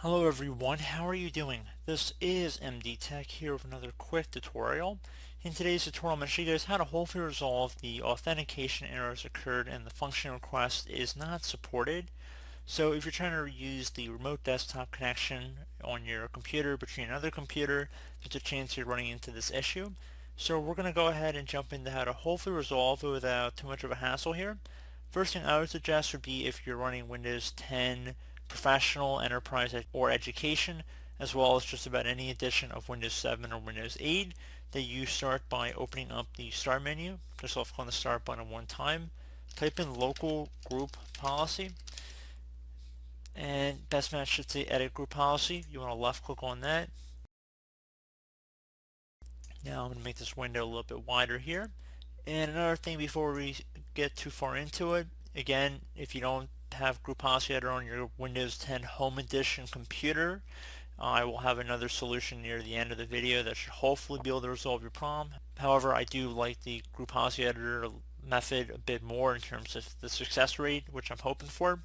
Hello everyone, how are you doing? This is MD Tech here with another quick tutorial. In today's tutorial, I'm going to show you guys how to hopefully resolve the authentication errors occurred and the function request is not supported. So if you're trying to use the remote desktop connection on your computer between another computer, there's a chance you're running into this issue. So we're going to go ahead and jump into how to hopefully resolve it without too much of a hassle here. First thing I would suggest would be if you're running Windows 10 Professional, Enterprise, or Education, as well as just about any edition of Windows 7 or Windows 8, that you start by opening up the Start menu. Just left click on the Start button one time. Type in Local Group Policy, and best match should say Edit Group Policy. You want to left click on that. Now I'm going to make this window a little bit wider here. And another thing before we get too far into it, again, if you don't have Group Policy Editor on your Windows 10 Home Edition computer, I will have another solution near the end of the video that should hopefully be able to resolve your problem. However, I do like the Group Policy Editor method a bit more in terms of the success rate, which I'm hoping for.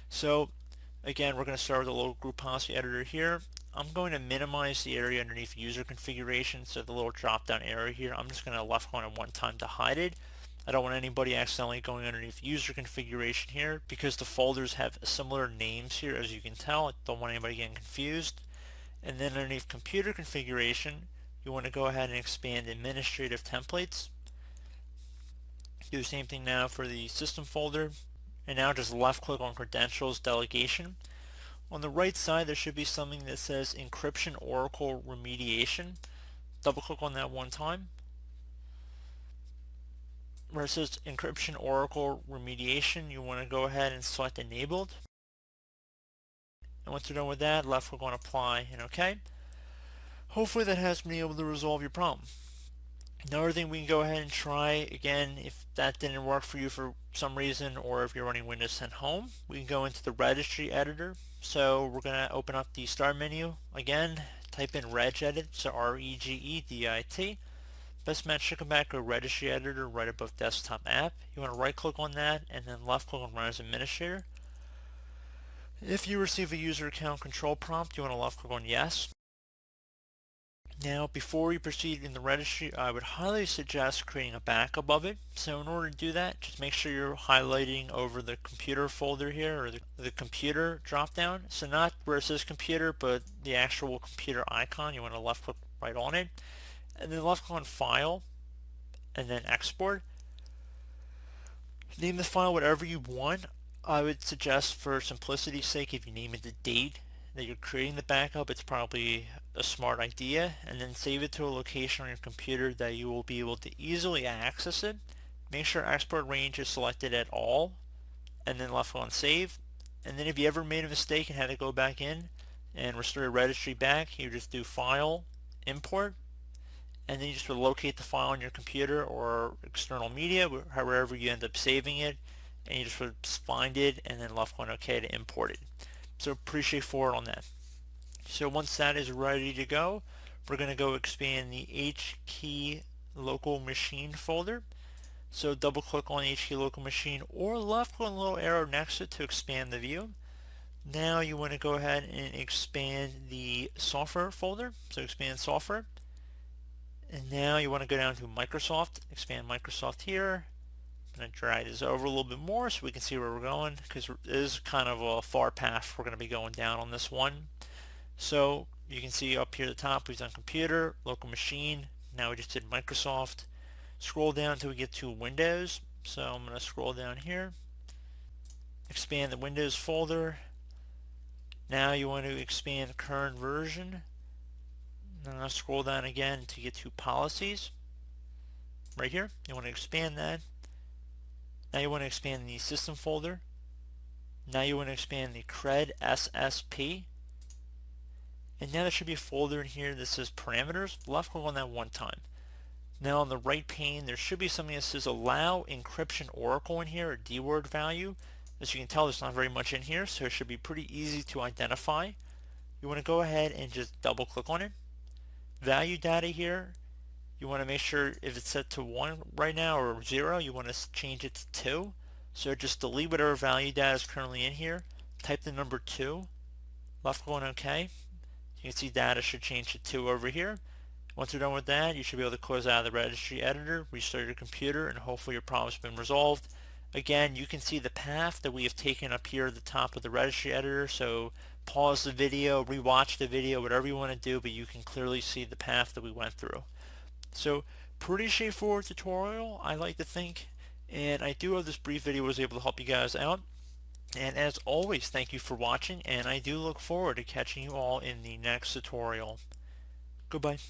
So again, we're going to start with the little Group Policy Editor here. I'm going to minimize the area underneath user configuration, so the little drop down area here, I'm just going to left click on it one time to hide it. I don't want anybody accidentally going underneath user configuration here because the folders have similar names here, as you can tell. I don't want anybody getting confused. And then underneath computer configuration, you want to go ahead and expand administrative templates. Do the same thing now for the system folder. And now just left click on credentials delegation. On the right side there should be something that says encryption oracle remediation. Double click on that one time. Where it says encryption oracle remediation, you want to go ahead and select enabled. And once you're done with that, left click on apply and OK. Hopefully that has been able to resolve your problem. Another thing we can go ahead and try, again, if that didn't work for you for some reason, or if you're running Windows 10 Home, we can go into the registry editor. So we're going to open up the Start menu. Again, type in regedit, so R-E-G-E-D-I-T. Best match should come back to registry editor right above desktop app. You want to right click on that and then left click on run as administrator. If you receive a user account control prompt, you want to left click on yes. Now, before you proceed in the registry, I would highly suggest creating a backup of it. So in order to do that, just make sure you're highlighting over the computer folder here, or the computer dropdown. So not where it says computer, but the actual computer icon. You want to left click right on it. And then left click on File, and then Export. Name the file whatever you want. I would suggest, for simplicity's sake, if you name it the date that you're creating the backup, it's probably a smart idea, and then save it to a location on your computer that you will be able to easily access it. Make sure export range is selected at all, and then left click on save. And then if you ever made a mistake and had to go back in and restore your registry back, you just do file, import, and then you just would locate the file on your computer or external media, wherever you end up saving it, and you just would find it and then left click on OK to import it. So pretty straightforward on that. So once that is ready to go, we're going to go expand the HKey local machine folder. So double click on HKey local machine or left click on the little arrow next to it to expand the view. Now you want to go ahead and expand the software folder. So expand software. And now you want to go down to Microsoft, expand Microsoft here. I'm going to drag this over a little bit more so we can see where we're going, because it is kind of a far path we're going to be going down on this one. So you can see up here at the top we've done computer, local machine, now we just did Microsoft. Scroll down until we get to Windows. So I'm going to scroll down here, expand the Windows folder. Now you want to expand current version. Now scroll down again to get to policies. Right here, you want to expand that. Now you want to expand the system folder. Now you want to expand the cred SSP. And now there should be a folder in here that says parameters. Left click on that one time. Now on the right pane there should be something that says allow encryption oracle in here, a DWORD value. As you can tell, there's not very much in here, so it should be pretty easy to identify. You want to go ahead and just double click on it. Value data here, you want to make sure if it's set to 1 right now or 0, you want to change it to 2. So just delete whatever value data is currently in here, type the number 2, left going OK. You can see data should change to 2 over here. Once you're done with that, you should be able to close out of the registry editor, restart your computer, and hopefully your problem's been resolved. Again, you can see the path that we have taken up here at the top of the registry editor, so pause the video, rewatch the video, whatever you want to do, but you can clearly see the path that we went through. So pretty straightforward tutorial, I like to think, and I do hope this brief video was able to help you guys out. And as always, thank you for watching, and I do look forward to catching you all in the next tutorial. Goodbye.